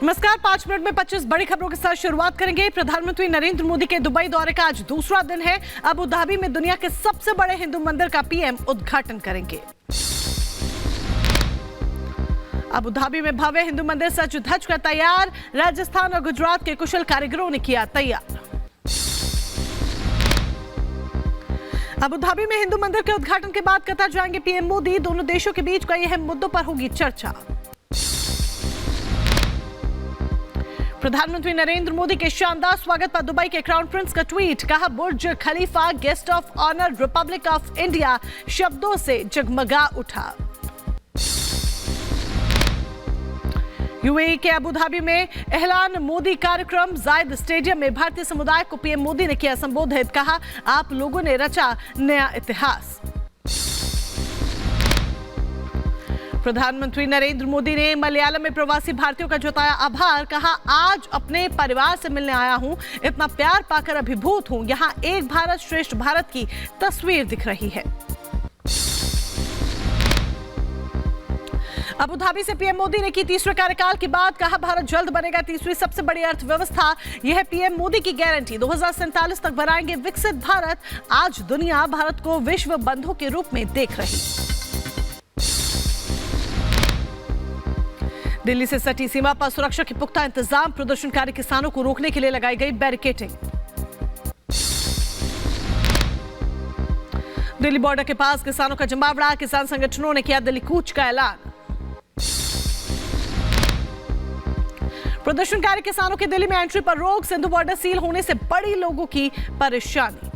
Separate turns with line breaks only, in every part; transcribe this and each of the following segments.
नमस्कार, 5 मिनट में 25 बड़ी खबरों के साथ शुरुआत करेंगे। प्रधानमंत्री नरेंद्र मोदी के दुबई दौरे का आज दूसरा दिन है। अबू धाबी में दुनिया के सबसे बड़े हिंदू मंदिर का पीएम उद्घाटन करेंगे। अबू धाबी में भव्य हिंदू मंदिर सज धज कर तैयार। राजस्थान और गुजरात के कुशल कारीगरों ने किया तैयार। अबू धाबी में हिंदू मंदिर के उद्घाटन के बाद कतर जाएंगे पीएम मोदी। दोनों देशों के बीच कई अहम मुद्दों पर होगी चर्चा। प्रधानमंत्री नरेंद्र मोदी के शानदार स्वागत पर दुबई के क्राउन प्रिंस का ट्वीट। कहा, Burj Khalifa guest of honour republic of India शब्दों से जगमगा उठा। यूएई के अबू धाबी में एहलान मोदी कार्यक्रम। जायद स्टेडियम में भारतीय समुदाय को पीएम मोदी ने किया संबोधित। कहा, आप लोगों ने रचा नया इतिहास। प्रधानमंत्री नरेंद्र मोदी ने मलयालम में प्रवासी भारतीयों का जताया आभार। कहा, आज अपने परिवार से मिलने आया हूं, इतना प्यार पाकर अभिभूत हूं। यहां एक भारत श्रेष्ठ भारत की तस्वीर दिख रही है। अबू धाबी से पीएम मोदी ने की तीसरे कार्यकाल की बात। कहा, भारत जल्द बनेगा तीसरी सबसे बड़ी अर्थव्यवस्था। यह है पीएम मोदी की गारंटी। 2047 तक बनाएंगे विकसित भारत। आज दुनिया भारत को विश्व बंधु के रूप में देख रही। दिल्ली से सटी सीमा पर सुरक्षा के पुख्ता इंतजाम। प्रदर्शनकारी किसानों को रोकने के लिए लगाई गई बैरिकेडिंग। दिल्ली बॉर्डर के पास किसानों का जमावड़ा। किसान संगठनों ने किया दिल्ली कूच का ऐलान। प्रदर्शनकारी किसानों की दिल्ली में एंट्री पर रोक। सिंधु बॉर्डर सील होने से बड़ी लोगों की परेशानी।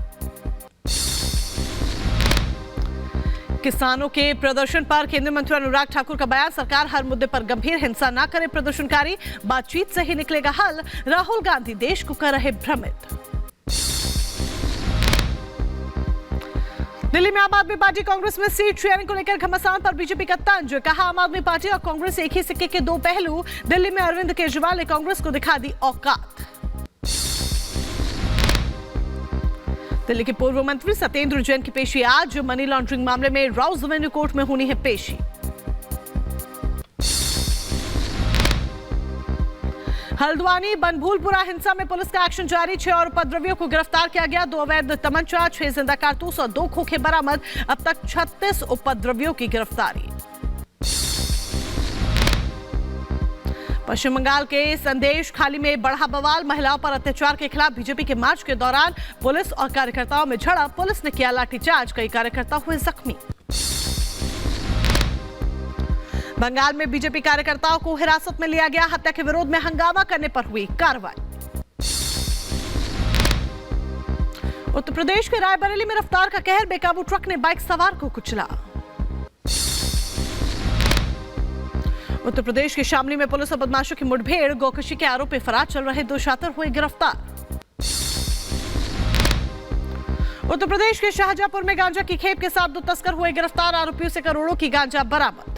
किसानों के प्रदर्शन पर केंद्रीय मंत्री अनुराग ठाकुर का बयान। सरकार हर मुद्दे पर गंभीर हिंसा न करे। प्रदर्शनकारी बातचीत से ही निकलेगा हल। राहुल गांधी देश को कर रहे भ्रमित। दिल्ली में आम आदमी पार्टी कांग्रेस में सीट शेयरिंग को लेकर घमासान पर बीजेपी का तंज। कहा, आम आदमी पार्टी और कांग्रेस एक ही सिक्के के दो पहलू। दिल्ली में अरविंद केजरीवाल ने कांग्रेस को दिखा दी औकात। दिल्ली के पूर्व मंत्री सत्येंद्र जैन की पेशी आज। मनी लॉन्ड्रिंग मामले में राउज एवेन्यू कोर्ट में होनी है पेशी। हल्द्वानी बनभूलपुरा हिंसा में पुलिस का एक्शन जारी। 6 और उपद्रवियों को गिरफ्तार किया गया। 2 अवैध तमंचा, 6 जिंदा कारतूस और 2 खोखे बरामद। अब तक 36 उपद्रवियों की गिरफ्तारी। पश्चिम बंगाल के संदेश खाली में बढ़ा बवाल। महिलाओं पर अत्याचार के खिलाफ बीजेपी के मार्च के दौरान पुलिस और कार्यकर्ताओं में झड़प। पुलिस ने किया लाठीचार्ज। कई कार्यकर्ता हुए जख्मी। बंगाल में बीजेपी कार्यकर्ताओं को हिरासत में लिया गया। हत्या के विरोध में हंगामा करने पर हुई कार्रवाई। उत्तर प्रदेश के रायबरेली में रफ्तार का कहर। बेकाबू ट्रक ने बाइक सवार को कुचला। उत्तर प्रदेश के शामली में पुलिस और बदमाशों की मुठभेड़। गोकशी के आरोप में फरार चल रहे 2 छात्र हुए गिरफ्तार। उत्तर प्रदेश के शाहजहांपुर में गांजा की खेप के साथ 2 तस्कर हुए गिरफ्तार। आरोपियों से करोड़ों की गांजा बरामद।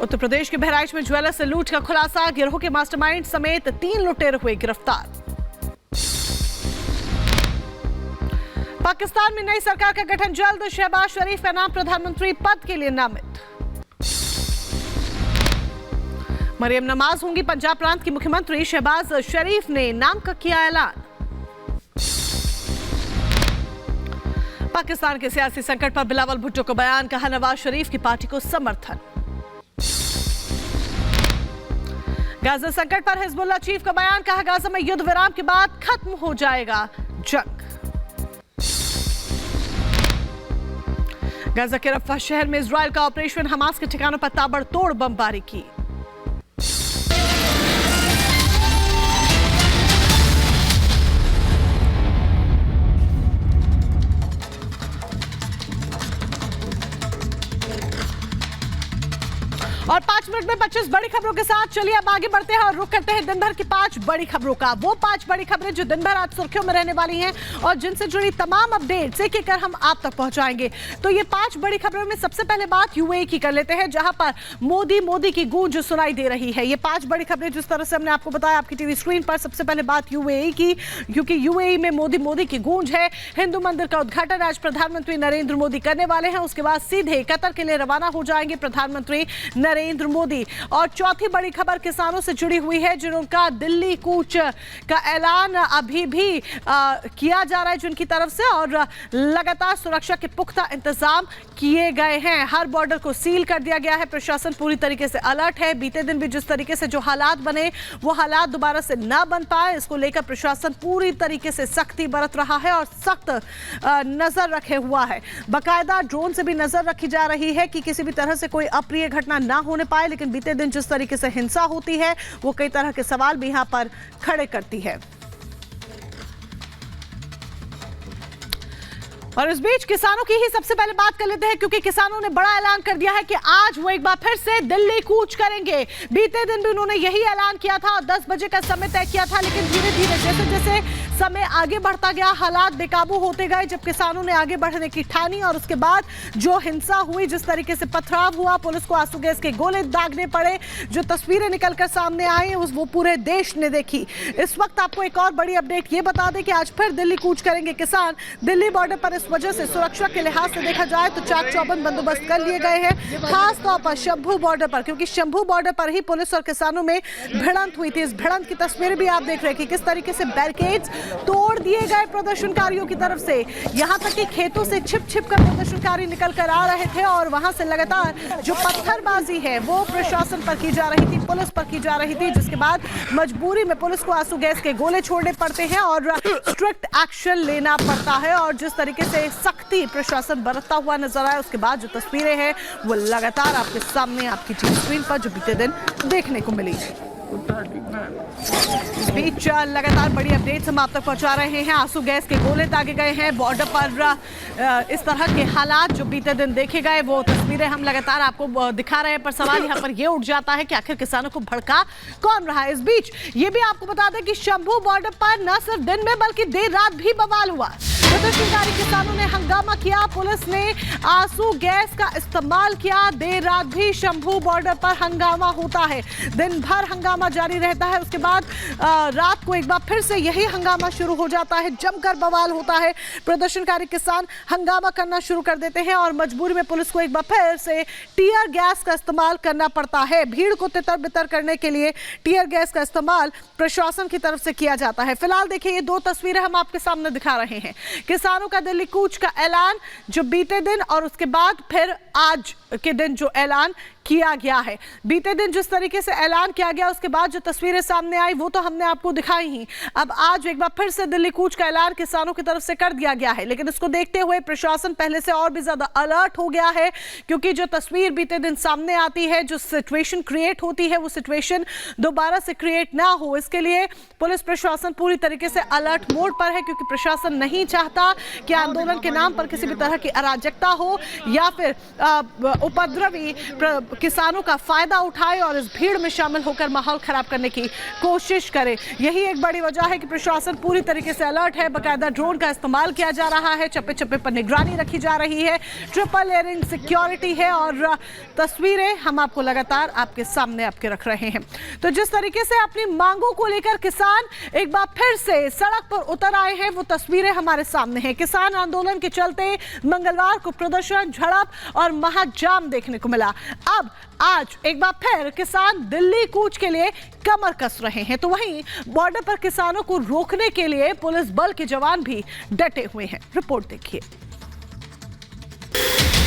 उत्तर प्रदेश के बहराइच में ज्वेलर से लूट का खुलासा। गिरोह के मास्टरमाइंड समेत 3 लुटेरे हुए गिरफ्तार। पाकिस्तान में नई सरकार का गठन जल्द। शहबाज शरीफ का नाम प्रधानमंत्री पद के लिए नामित। मरियम नवाज होंगी पंजाब प्रांत की मुख्यमंत्री। शहबाज शरीफ ने नाम का किया ऐलान। पाकिस्तान के सियासी संकट पर बिलावल भुट्टो को बयान। कहा, नवाज शरीफ की पार्टी को समर्थन। गाजा संकट पर हिजबुल्लाह चीफ का बयान। कहा, गाजा में युद्ध विराम के बाद खत्म हो जाएगा जंग। गाजा के रफा शहर में इजराइल का ऑपरेशन। हमास के ठिकानों पर ताबड़तोड़ बमबारी की। और 5 मिनट में 25 बड़ी खबरों के साथ चलिए अब आगे बढ़ते हैं और रुख करते हैं दिन भर की 5 बड़ी खबरों का। वो 5 बड़ी खबरें जो दिन भर आज सुर्खियों में रहने वाली हैं और जिनसे जुड़ी तमाम अपडेट्स एक एक कर हम आप तक पहुंचाएंगे। तो ये 5 बड़ी खबरों में सबसे पहले बात यूएई की कर लेते हैं, जहां पर मोदी की गूंज सुनाई दे रही है। ये 5 बड़ी खबरें जिस तरह से हमने आपको बताया आपकी टीवी स्क्रीन पर। सबसे पहले बात यूएई की, क्योंकि यूएई में मोदी की गूंज है। हिंदू मंदिर का उद्घाटन आज प्रधानमंत्री नरेंद्र मोदी करने वाले हैं। उसके बाद सीधे कतर के लिए रवाना हो जाएंगे प्रधानमंत्री नरेंद्र मोदी। और चौथी बड़ी खबर किसानों से जुड़ी हुई है, जिनका दिल्ली कूच का ऐलान अभी भी किया जा रहा है जिनकी तरफ से, और लगातार सुरक्षा के पुख्ता इंतजाम किए गए हैं। हर बॉर्डर को सील कर दिया गया है। प्रशासन पूरी तरीके से अलर्ट है। बीते दिन भी जिस तरीके से जो हालात बने वो हालात दोबारा से ना बन पाए, इसको लेकर प्रशासन पूरी तरीके से सख्ती बरत रहा है और सख्त नजर रखे हुआ है। बाकायदा ड्रोन से भी नजर रखी जा रही है कि किसी भी तरह से कोई अप्रिय घटना ना होने पाए। लेकिन बीते दिन जिस तरीके से हिंसा होती है वो कई तरह के सवाल भी यहां पर खड़े करती है। और इस बीच किसानों की ही सबसे पहले बात कर लेते हैं, क्योंकि किसानों ने बड़ा ऐलान कर दिया है कि आज वो एक बार फिर से दिल्ली कूच करेंगे। बीते दिन भी उन्होंने यही ऐलान किया था और 10 बजे का समय तय किया था, लेकिन धीरे धीरे जैसे जैसे समय आगे बढ़ता गया हालात बेकाबू होते गए। जब किसानों ने आगे बढ़ने की ठानी और उसके बाद जो हिंसा हुई, जिस तरीके से पथराव हुआ, पुलिस को आंसू गैस के गोले दागने पड़े, जो तस्वीरें निकलकर सामने आई वो पूरे देश ने देखी। इस वक्त आपको एक और बड़ी अपडेट ये बता दें कि आज फिर दिल्ली कूच करेंगे किसान। दिल्ली बॉर्डर पर वजह से सुरक्षा के लिहाज से देखा जाए तो चाक चौबंद बंदोबस्त कर लिए गए हैं, खास तौर पर शंभू बॉर्डर पर, क्योंकि शंभू बॉर्डर पर ही पुलिस और किसानों में भिड़ंत हुई थी। इस भिड़ंत की तस्वीरें भी आप देख रहे हैं कि किस तरीके से बैरिकेड्स तोड़ दिए गए प्रदर्शनकारियों की तरफ से। यहां तक कि खेतों से छिप छिप कर प्रदर्शनकारी निकल कर आ रहे थे और वहां से लगातार जो पत्थरबाजी है वो प्रशासन पर की जा रही थी, पुलिस पर की जा रही थी, जिसके बाद मजबूरी में पुलिस को आंसू गैस के गोले छोड़ने पड़ते हैं और स्ट्रिक्ट एक्शन लेना पड़ता है। और जिस तरीके से सख्ती प्रशासन बरतता हुआ नजर आया, उसके बाद जो तस्वीरें हैं वो लगातार आपके सामने आपकी टीवी स्क्रीन पर जो बीते दिन देखने को मिली। इस बीच लगातार बड़ी अपडेट्स हम आप तक पहुंचा रहे हैं। आंसू गैस के गोले दागे गए हैं बॉर्डर पर। इस तरह के हालात जो बीते दिन देखे गए वो तस्वीरें हम लगातार आपको दिखा रहे हैं, पर सवाल यहाँ पर ये उठ जाता है कि आखिर किसानों को भड़का कौन रहा है। इस बीच ये भी आपको बता दें कि शंभू बॉर्डर पर न सिर्फ दिन में बल्कि देर रात भी बवाल हुआ। प्रदर्शनकारी किसानों ने हंगामा किया, पुलिस ने आंसू गैस का इस्तेमाल किया। देर रात भी शंभू बॉर्डर पर हंगामा होता है, दिन भर हंगामा जारी रहता है। उसके बाद रात को एक बार फिर से यही हंगामा शुरू हो जाता है, जमकर बवाल होता है। प्रदर्शनकारी किसान हंगामा करना शुरू कर देते हैं और मजबूरी में पुलिस को एक बार फिर से टीयर गैस का इस्तेमाल करना पड़ता है। भीड़ को तितर बितर करने के लिए टीयर गैस का इस्तेमाल प्रशासन की तरफ से किया जाता है। फिलहाल देखिए ये दो तस्वीरें हम आपके सामने दिखा रहे हैं, किसानों का दिल्ली कूच का ऐलान जो बीते दिन और उसके बाद फिर आज के दिन जो ऐलान किया गया है। बीते दिन जिस तरीके से ऐलान किया गया उसके बाद जो तस्वीरें सामने आई वो तो हमने आपको दिखाई ही। अब आज एक बार फिर से दिल्ली कूच का ऐलान किसानों की तरफ से कर दिया गया है, लेकिन इसको देखते हुए प्रशासन पहले से और भी ज्यादा अलर्ट हो गया है, क्योंकि जो तस्वीर बीते दिन सामने आती है, जो सिचुएशन क्रिएट होती है, वो सिचुएशन दोबारा से क्रिएट ना हो, इसके लिए पुलिस प्रशासन पूरी तरीके से अलर्ट मोड पर है, क्योंकि प्रशासन नहीं चाहता कि आंदोलन के नाम पर किसी भी तरह की अराजकता हो या फिर उपद्रवी किसानों का फायदा उठाए और इस भीड़ में शामिल होकर माहौल खराब करने की कोशिश करे। यही एक बड़ी वजह है कि प्रशासन पूरी तरीके से अलर्ट है। बकायदा ड्रोन का इस्तेमाल किया जा रहा है, चप्पे चप्पे पर निगरानी रखी जा रही है, ट्रिपल लेयरिंग सिक्योरिटी है और तस्वीरें हम आपको लगातार आपके सामने आपके रख रहे हैं। तो जिस तरीके से अपनी मांगों को लेकर किसान एक बार फिर से सड़क पर उतर आए हैं वो तस्वीरें हमारे सामने हैं। किसान आंदोलन के चलते मंगलवार को प्रदर्शन, झड़प और महाजाम देखने को मिला। अब आज एक बार फिर किसान दिल्ली कूच के लिए कमर कस रहे हैं, तो वहीं बॉर्डर पर किसानों को रोकने के लिए पुलिस बल के जवान भी डटे हुए हैं। रिपोर्ट देखिए।